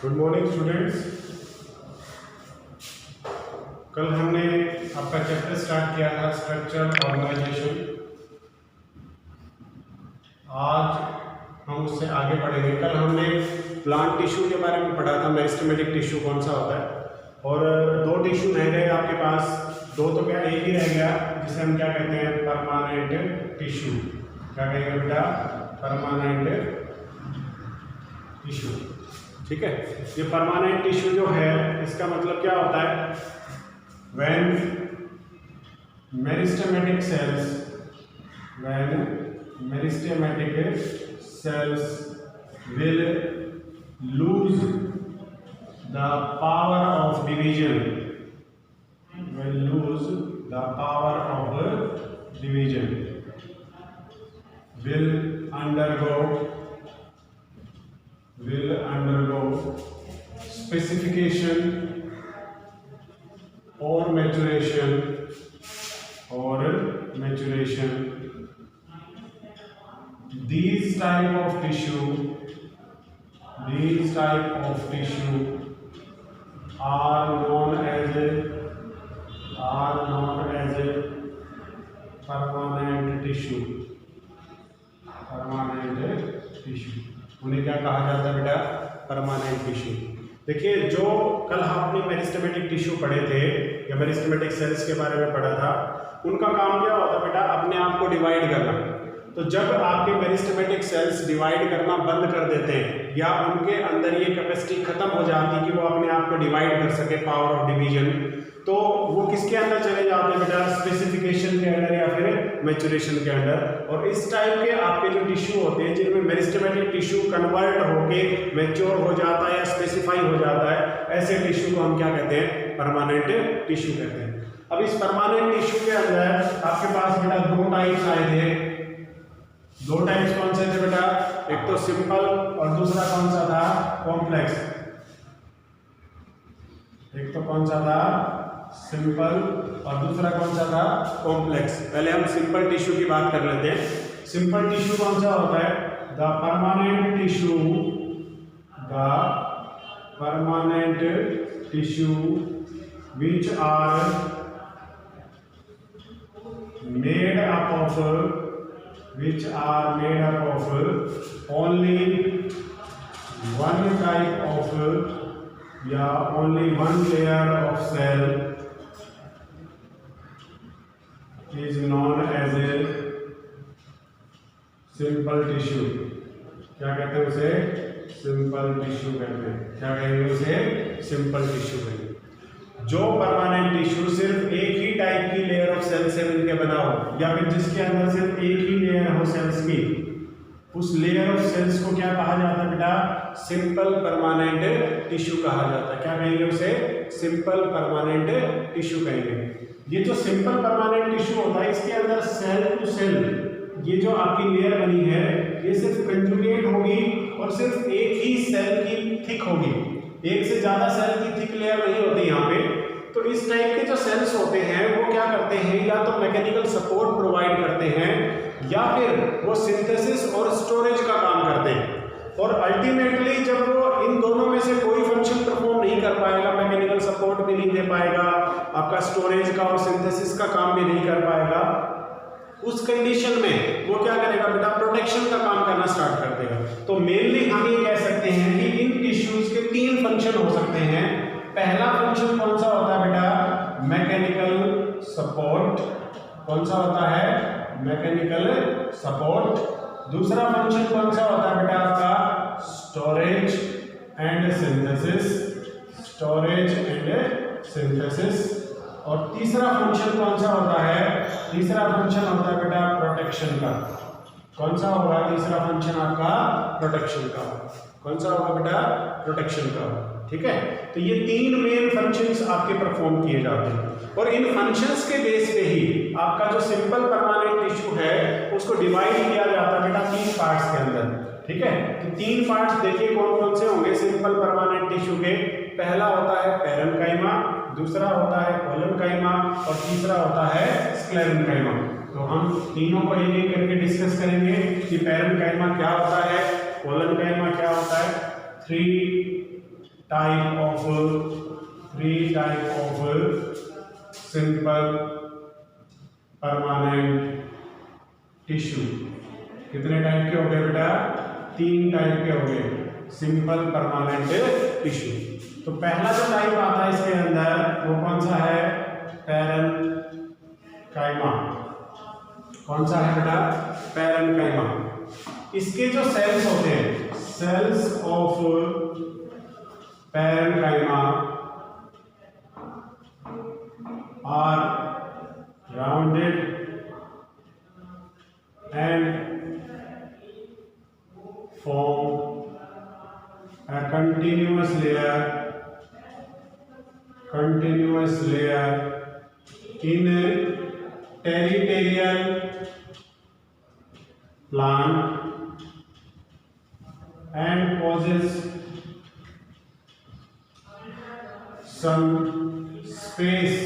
Good morning students. कल हमने आपका चैप्टर स्टार्ट किया था स्ट्रक्चर ऑर्गेनाइजेशन। आज हम उससे आगे बढ़ेंगे। कल हमने प्लांट टिश्यू के बारे में पढ़ा था, मेरिस्टेमेटिक टिश्यू कौन सा होता है, और दो टिश्यू रह गए आपके पास। दो तो क्या, एक ही रह गया जिसे हम क्या कहते हैं, परमानेंट टिश्यू। क्या कहेंगे बेटा, परमानेंट टिश्यू। ठीक है, ये परमानेंट टिश्यू जो है इसका मतलब क्या होता है, when meristematic cells will lose the power of division, will undergo specification or maturation. These type of tissue are known as permanent tissue. उन्हें क्या कहा जाता है बेटा, परमानेंट टिश्यू। देखिए, जो कल आपने मेरिस्टेमेटिक टिश्यू पढ़े थे या मेरिस्टेमेटिक सेल्स के बारे में पढ़ा था, उनका काम क्या होता है बेटा, अपने आप को डिवाइड करना। तो जब आपके मेरिस्टेमेटिक सेल्स डिवाइड करना बंद कर देते हैं या उनके अंदर ये कैपेसिटी खत्म हो जाती है कि वो अपने आप को डिवाइड कर सके, पावर ऑफ डिवीजन, तो वो किसके अंदर चले जाते हैं बेटा, स्पेसिफिकेशन के अंदर या फिर मैच्योरेशन के अंदर। और इस टाइप के आपके जो टिश्यू होते हैं जिनमें मेरिस्टेमेटिक टिश्यू कन्वर्ट होके मैच्योर हो जाता है या स्पेसिफाई हो जाता है, ऐसे टिश्यू को हम क्या कहते हैं, परमानेंट टिश्यू कहते हैं। अब इस परमानेंट टिश्यू के अंदर आपके पास बेटा दो टाइप्स आए थे। दो टाइप्स कौन से थे बेटा, एक तो सिंपल और दूसरा कौन सा था, कॉम्प्लेक्स। एक तो कौन सा था, सिंपल, और दूसरा कौन सा था, कॉम्प्लेक्स। पहले हम सिंपल टिश्यू की बात कर लेते हैं। सिंपल टिश्यू कौन सा होता है, the permanent tissue which are made up of only one type of या only one layer of cell is known as a simple tissue। क्या कहते हैं उसे, सिंपल टिश्यू कहते हैं। क्या कहेंगे उसे, सिंपल टिश्यू कहेंगे। जो परमानेंट टिश्यू सिर्फ एक ही टाइप की लेयर ऑफ सेल से मिलकर बना हो या फिर जिसके अंदर सिर्फ एक ही लेयर हो सेल्स की, उस लेयर ऑफ सेल्स को क्या कहा जाता है बेटा, सिंपल परमानेंट टिश्यू कहा जाता है। क्या कहेंगे उसे, सिंपल परमानेंट टिश्यू कहेंगे। ये जो सिंपल परमानेंट टिश्यू होता है इसके अंदर सेल टू सेल ये जो आपकी लेयर बनी है ये सिर्फ कंजुगेट होगी और सिर्फ एक ही सेल की थिक होगी, एक से ज्यादा सेल की थिक लेयर नहीं होती यहाँ पे। तो इस टाइप के जो सेल्स होते हैं वो क्या करते हैं, या तो मैकेनिकल सपोर्ट प्रोवाइड करते हैं या फिर वो सिंथेसिस और स्टोरेज का काम करते हैं। और अल्टीमेटली जब वो इन दोनों में से कोई फंक्शन परफॉर्म नहीं कर पाएगा, मैकेनिकल सपोर्ट भी नहीं दे पाएगा, आपका स्टोरेज का और सिंथेसिस का काम भी नहीं कर पाएगा, उस कंडीशन में वो क्या करेगा बेटा, प्रोटेक्शन का काम करना स्टार्ट कर देगा। तो मेनली हम ये कह सकते हैं कि इन टिश्यूज के तीन फंक्शन हो सकते हैं। पहला फंक्शन कौन सा होता है बेटा, मैकेनिकल सपोर्ट। कौन सा होता है, मैकेनिकल सपोर्ट। दूसरा फंक्शन कौन सा होता है बेटा आपका, स्टोरेज एंड सिंथेसिस। और तीसरा फंक्शन कौन सा होता है, तीसरा फंक्शन होता है बेटा प्रोटेक्शन का। कौन सा होगा तीसरा फंक्शन आपका, प्रोटेक्शन का। कौन सा होगा बेटा, प्रोटेक्शन का। ठीक है, तो ये तीन मेन फंक्शंस आपके परफॉर्म किए जाते हैं और इन फंक्शंस के बेस पे ही आपका जो सिंपल परमानेंट टिश्यू है उसको डिवाइड किया जाता है बेटा तीन पार्ट्स के अंदर। ठीक है, तो तीन पार्ट्स देखिए कौन कौन से होंगे सिंपल परमानेंट टिश्यू के। पहला होता है पैरेन्काइमा, दूसरा होता है कोलेनकाइमा और तीसरा होता है स्क्लेरेन्काइमा। तो हम तीनों को एक एक करके डिस्कस करेंगे कि पैरेन्काइमा क्या होता है, कोलेनकाइमा क्या होता है, 3 type of simple permanent tissue. कितने टाइप के हो गए बेटा? 3 टाइप के हो गए सिंपल परमानेंट टिश्यू। तो पहला जो टाइप आता है इसके अंदर वो कौन सा है? पैरेन्काइमा। कौन सा है बेटा? पैरेन्काइमा। इसके जो सेल्स होते हैं, cells of parenchyma are rounded and form a continuous layer in territorial plant and causes some space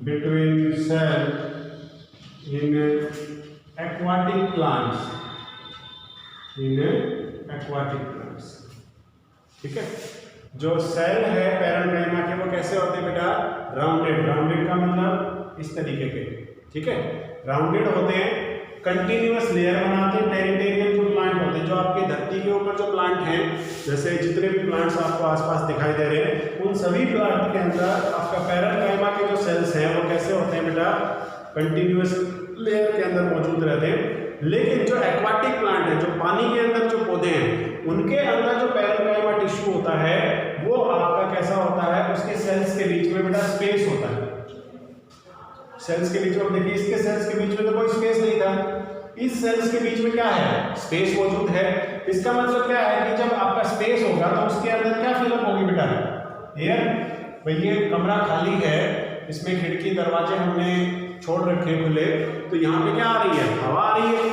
between cell in aquatic plants, ठीक है। जो सेल है पैरेन्काइमा के वो कैसे होते हैं बेटा? राउंडेड का मतलब इस तरीके के, ठीक है, राउंडेड होते हैं, कंटिन्यूअस लेयर बनाते हैं। टेरिटोरियल जो प्लांट होते हैं, जो आपकी धरती के ऊपर जो प्लांट हैं, जैसे जितने भी प्लांट्स आपको आसपास दिखाई दे रहे हैं, उन सभी प्लांट के अंदर आपका पैरेन्काइमा के जो सेल्स हैं वो कैसे होते हैं बेटा? कंटिन्यूअस लेयर के अंदर मौजूद रहते हैं। लेकिन जो एक्वाटिक प्लांट है, जो पानी के अंदर जो पौधे हैं, उनके अंदर जो पैरेन्काइमा टिश्यू होता है वो आपका कैसा होता है? उसके सेल्स के बीच में बेटा स्पेस होता है। सेल्स के बीच में देखिए, इसके सेल्स के बीच में तो कोई स्पेस नहीं था, इस सेल्स के बीच में क्या है? स्पेस मौजूद है। इसका मतलब क्या है कि जब आपका स्पेस होगा तो उसके अंदर क्या फिलअप होगी बेटा? एयर। भाई ये कमरा खाली है, इसमें खिड़की दरवाजे हमने छोड़ रखे खुले, तो यहाँ पे क्या आ रही है? हवा आ रही है।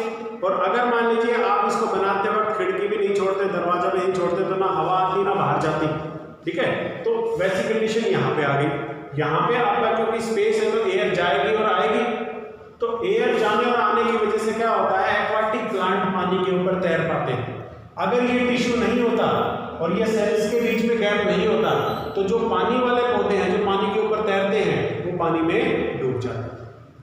और अगर मान लीजिए आप इसको बनाते वक्त खिड़की भी नहीं छोड़ते, दरवाजा भी नहीं छोड़ते, तो ना हवा आती ना बाहर जाती, ठीक है। तो वैसी कंडीशन यहाँ पे आ गई। यहाँ पे आपका क्योंकि स्पेस है तो एयर जाएगी और आएगी, तो एयर जाने और आने की वजह से क्या होता है? एक्वाटिक प्लांट पानी के ऊपर तैर पाते हैं। अगर ये टिश्यू नहीं होता और ये सेल्स के बीच में गैप नहीं होता, तो जो पानी वाले पौधे हैं, जो पानी के ऊपर तैरते हैं, वो पानी में डूब जाते हैं,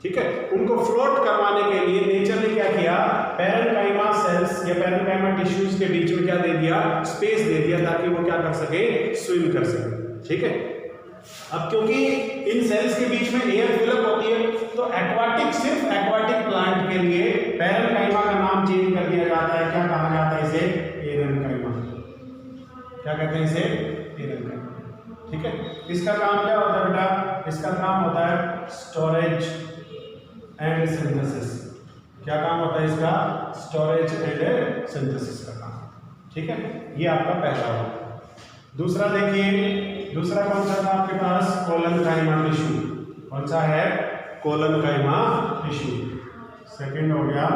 ठीक है। उनको फ्लोट करवाने के लिए नेचर ने क्या किया? पैरेन्काइमा सेल्स या पैरेन्काइमा टिश्यूज के बीच में क्या दे दिया? स्पेस दे दिया, ताकि वो क्या कर सके? स्विम कर सके, ठीक है। अब क्योंकि इन सेल्स के बीच में एयर फिलअप होती है, तो सिर्फ एक्वाटिक प्लांट के लिए पैरेन्काइमा का नाम चेंज कर दिया जाता है। क्या कहा जाता है इसे? पैरेन्काइमा। क्या कहते हैं इसे? पैरेन्काइमा, ठीक है। इसका काम क्या होता है बेटा? इसका काम होता है स्टोरेज एंड सिंथेसिस। क्या काम होता है इसका? स्टोरेज एंड सिंथेसिस का काम, ठीक है। ये आपका पहला होगा। दूसरा देखिए, दूसरा कौन सा था आपके पास? Collenchyma tissue. कौन सा है? Collenchyma tissue. सेकंड हो गया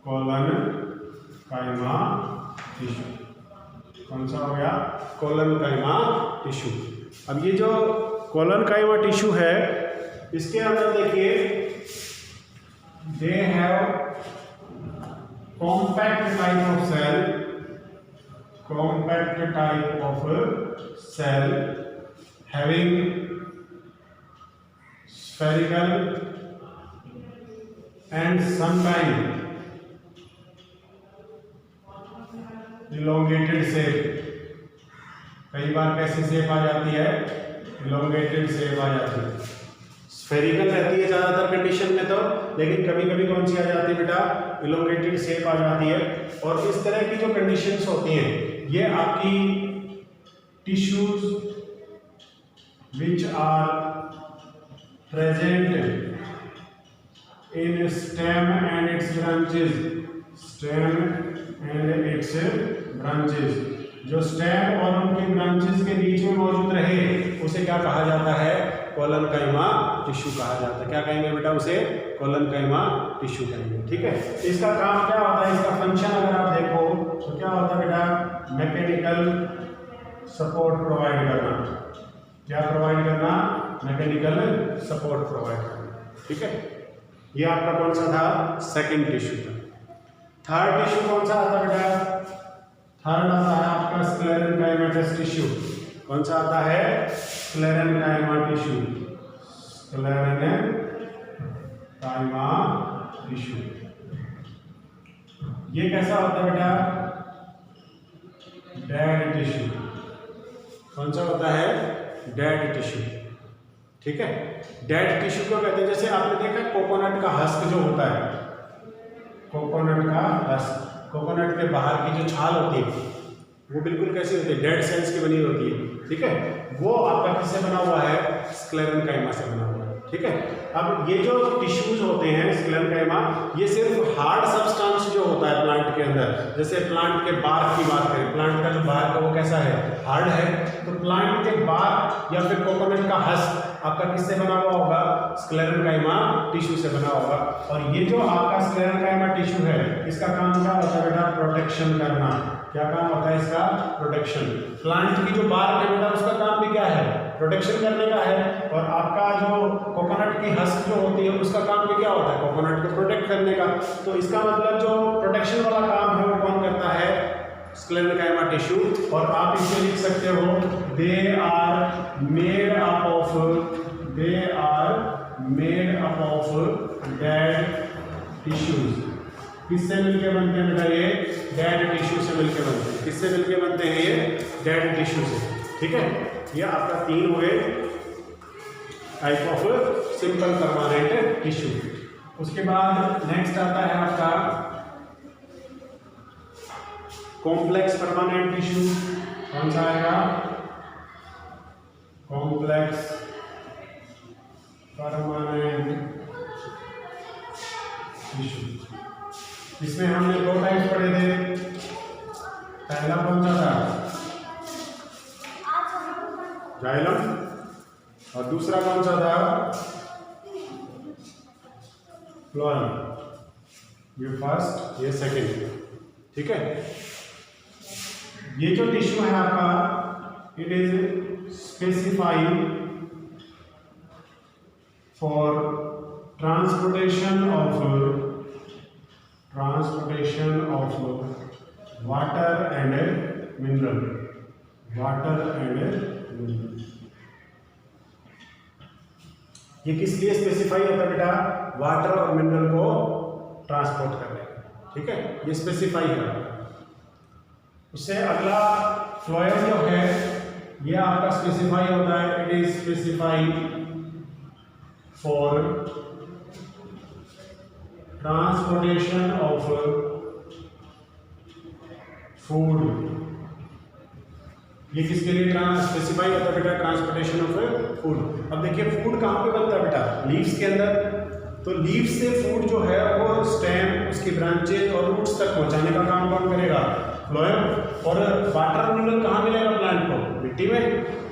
कोलनकाइमा टिश्यू। कौन सा हो गया? Collenchyma tissue. अब ये जो कोलनकाइमा टिश्यू है, इसके अंदर देखिए, they have compact type of cell having spherical and sometimes elongated shape। कई बार कैसी शेप आ जाती है? elongated शेप आ जाती है। स्फेरिकल रहती है ज़्यादातर कंडीशन में तो, लेकिन कभी कभी कौन सी आ जाती है बेटा? elongated शेप आ जाती है। और इस तरह की जो कंडीशंस होती हैं, ये आपकी tissues which are present in stem and its branches। जो स्टेम और उनके ब्रांचेस के बीच में मौजूद रहे, उसे क्या कहा जाता है? कोलनकाइमा टिश्यू कहा जाता है। क्या कहेंगे बेटा? उसे कोलनकाइमा टिश्यू कहेंगे, ठीक है। इसका काम क्या होता है? इसका फंक्शन अगर आप देखो तो क्या होता है बेटा? मैकेनिकल सपोर्ट प्रोवाइड करना। क्या प्रोवाइड करना? मैकेनिकल सपोर्ट प्रोवाइड करना, ठीक है। ये आपका कौन सा था? सेकंड टिश्यू था। थर्ड टिश्यू कौन सा आता बेटा? थर्ड आता है आपका स्क्लेरेनकाइमेटस टिश्यू। कौन सा आता है? Sclerenchyma tissue. स्क्लेरेनकाइमा टिश्यू ये कैसा होता है बेटा? Dead tissue. कौन सा होता है? Dead tissue. ठीक है, डेड टिश्यू को कहते हैं, जैसे आपने देखा कोकोनट का हस्क जो होता है, कोकोनट का हस्क, कोकोनट के बाहर की जो छाल होती है वो बिल्कुल कैसी होती है? डेड सेल्स की बनी होती है। ठीक है, वो आपका किससे बना हुआ है? स्क्लेरेनकाइमा से बना हुआ है। ठीक है, अब ये जो टिश्यूज होते हैं स्क्लेरेनकाइमा, ये सिर्फ हार्ड सब्सटेंस जो होता है प्लांट के अंदर, जैसे प्लांट के बार्क की बात करें, प्लांट का जो बार्क है वो कैसा है? हार्ड है। तो प्लांट के बार्क या फिर कोकोनट का हस्क आपका किससे बना हुआ होगा? स्क्लेरेनकाइमा टिश्यू से बना होगा। और ये जो आपका स्क्लेरेनकाइमा टिश्यू है, इसका काम क्या होता है बेटा? प्रोटेक्शन करना। क्या काम होता है इसका? प्रोटेक्शन। प्लांट की जो बार्क है बेटा, उसका काम भी क्या है? प्रोटेक्शन करने का है। और आपका जो कोकोनट की हस्क जो होती है, उसका काम भी क्या होता है? कोकोनट को प्रोटेक्ट करने का। तो इसका मतलब जो प्रोटेक्शन वाला काम है वो कौन करता है? Sclerenchyma tissue. और आप इसे लिख सकते हो, they are made up of dead tissues. किससे मिलके बनते हैं बेटा? ये डेड टिश्यू से मिलके बनते हैं। किससे मिलके बनते हैं? ये डेड टिश्यू से। ठीक है, ये आपका 3 हुए type of simple permanent tissue. उसके बाद नेक्स्ट आता है आपका कॉम्प्लेक्स परमानेंट टिश्यू। कौन सा आएगा? Complex permanent tissue. इसमें हमने 2 टाइप पढ़े थे। पहला कौन सा था? जाइलम। और दूसरा कौन सा था? फ्लोएम। ये फर्स्ट, ये सेकंड। ठीक है, ये जो टिश्यू है आपका, it is specified for transportation of water and mineral. ये किस लिए स्पेसिफाई होता है बेटा? वाटर और मिनरल को ट्रांसपोर्ट करने का। ठीक है, ये स्पेसिफाई है। उससे अगला फ्लोएम जो है, ये आपका स्पेसिफाई होता है, it is specified for transportation of food. ये किसके लिए स्पेसिफाई होता है बेटा? Transportation of food. अब देखिए फूड कहाँ पे बनता है बेटा? लीव्स के अंदर। तो लीव्स से फूड जो है वो स्टेम, उसकी ब्रांचेज और रूट्स तक पहुंचाने का काम कौन करेगा? फ्लोएम। और वाटर मिनरल कहाँ मिलेगा प्लांट को? मिट्टी में,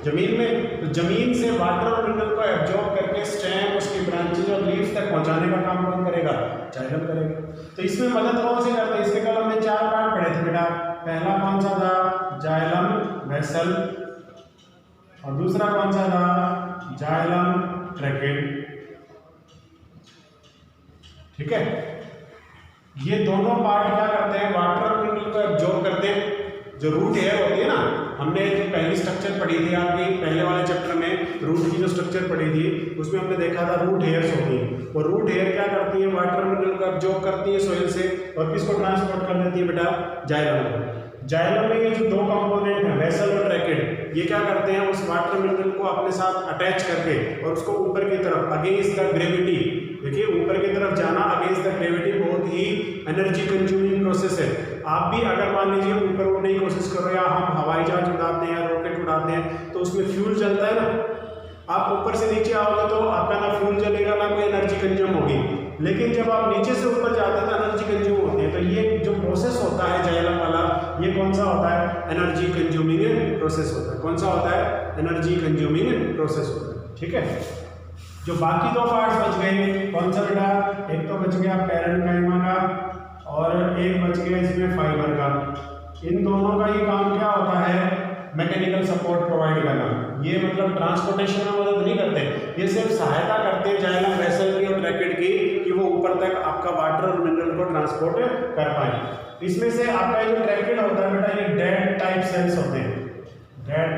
जमीन में। तो जमीन से वाटर और मिनरल को एब्जॉर्ब करके स्टेम, उसकी ब्रांचेज और लीव्स तक पहुंचाने का काम कौन करेगा? जाइलम करेगा। तो इसमें मदद कौन से करता है? इसके कल हमने 4 पार्ट पढ़े थे बेटा। पहला कौन सा था? Xylem vessel. और दूसरा कौन सा था? जाइलम ट्रैकेट। ठीक है, ये दोनों पार्ट क्या करते हैं? वाटर और मिनरल को एब्जॉर्ब करते हैं। जो रूट हेयर होती है ना, हमने जो पहली स्ट्रक्चर पढ़ी थी आपकी पहले वाले चैप्टर में, रूट की जो स्ट्रक्चर पढ़ी थी, उसमें हमने देखा था रूट हेयर्स होती हैं। और रूट हेयर क्या करती है? वाटर मिनरल को एब्जॉर्ब करती है सॉइल से, और किसको ट्रांसपोर्ट कर देती है बेटा? जाइलम को। जाइलम में ये जो 2 कंपोनेंट है, वेसल और ट्रैकेट, ये क्या करते हैं? उस वाटर मिनरल को अपने साथ अटैच करके और उसको ऊपर की तरफ अगेंस्ट द ग्रेविटी, देखिए ऊपर की तरफ जाना अगेंस्ट द ग्रेविटी बहुत ही एनर्जी कंज्यूमिंग प्रोसेस है। आप भी अगर मान लीजिए ऊपर उड़ने की कोशिश कर रहे हो, या हम हवाई जहाज उड़ाते हैं या रॉकेट उड़ाते हैं, तो उसमें फ्यूल जलता है ना। आप ऊपर से नीचे आओगे तो आपका ना फ्यूल जलेगा ना कोई एनर्जी कंज्यूम होगी। लेकिन जब आप नीचे से ऊपर जाते हैं तो एनर्जी कंज्यूम होती है। तो ये जो प्रोसेस होता है जाइलम वाला, ये कौन सा होता है? एनर्जी कंज्यूमिंग प्रोसेस होता है। कौन सा होता है? एनर्जी कंज्यूमिंग प्रोसेस होता है। ठीक है, जो बाकी 2 पार्ट्स बच गए, कौन सा बेटा? एक तो बच गया पैरेन्काइमा का और एक बच गया इसमें फाइबर का। इन दोनों का ये काम क्या होता है? मैकेनिकल सपोर्ट प्रोवाइड करना। ये मतलब ट्रांसपोर्टेशन में मदद नहीं करते, ये सिर्फ सहायता करते हैं जाइलम वेसल की और ट्रैकेट की कि वो ऊपर तक आपका वाटर और मिनरल को ट्रांसपोर्ट कर पाए। इसमें से आपका जो ट्रैकेट होता है बेटा, ये डेड टाइप सेल्स होते हैं। डेड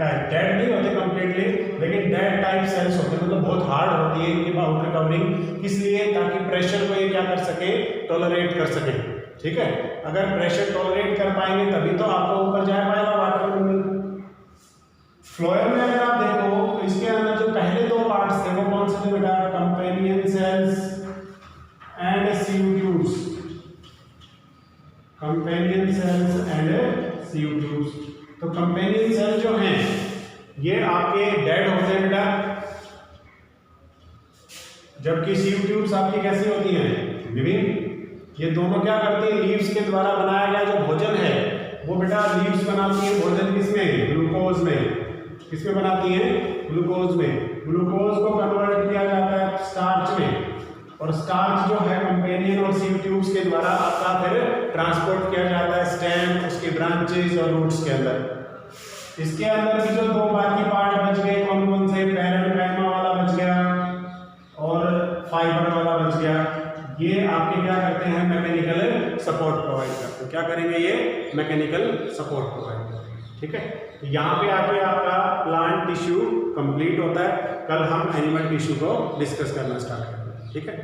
नहीं होते कंप्लीटली, लेकिन डेड टाइप सेल्स होते हैं, मतलब बहुत हार्ड होती है इनकी आउटर कवरिंग, इसलिए ताकि प्रेशर को ये क्या कर सके, टॉलरेट कर सके। ठीक है, अगर प्रेशर टॉलरेट कर पाएंगे तभी तो आपको ऊपर जा पाएगा वाटर मिनरल। फ्लोएम में अगर आप देखो तो इसके अंदर जो पहले दो पार्ट्स थे वो कौन से थे बेटा, companion cells and sieve tubes. Companion cells and sieve tubes. तो कंपेनियन सेल जो हैं ये आपके डेड होते हैं बेटा, जबकि सीयू ट्यूब्स आपकी कैसी होती हैं, लिविंग। ये दोनों क्या करती हैं, लीव्स के द्वारा बनाया गया जो भोजन है वो बेटा लीव्स बनाती है भोजन किसमें, ग्लूकोज में। किसमें बनाती है, ग्लूकोज में। ग्लूकोज को कन्वर्ट किया जाता है स्टार्च में, और स्टार्च जो है कंपेनियन और सीयू ट्यूब्स के द्वारा आपका फिर ट्रांसपोर्ट किया जाता है स्टेम, उसके ब्रांचेस और रूट्स के अंदर। इसके अंदर भी जो दो बाकी पार्ट बच गए, कौन कौन से, पैरेन्काइमा वाला बच गया और फाइबर वाला बच गया, ये आपके क्या करते हैं, मैकेनिकल सपोर्ट प्रोवाइड करते हैं। क्या करेंगे, ये मैकेनिकल सपोर्ट प्रोवाइड करेंगे। ठीक है, यहाँ पे आके आपका प्लांट टिश्यू कंप्लीट होता है। कल हम एनिमल टिश्यू को डिस्कस करना स्टार्ट करते हैं। ठीक है।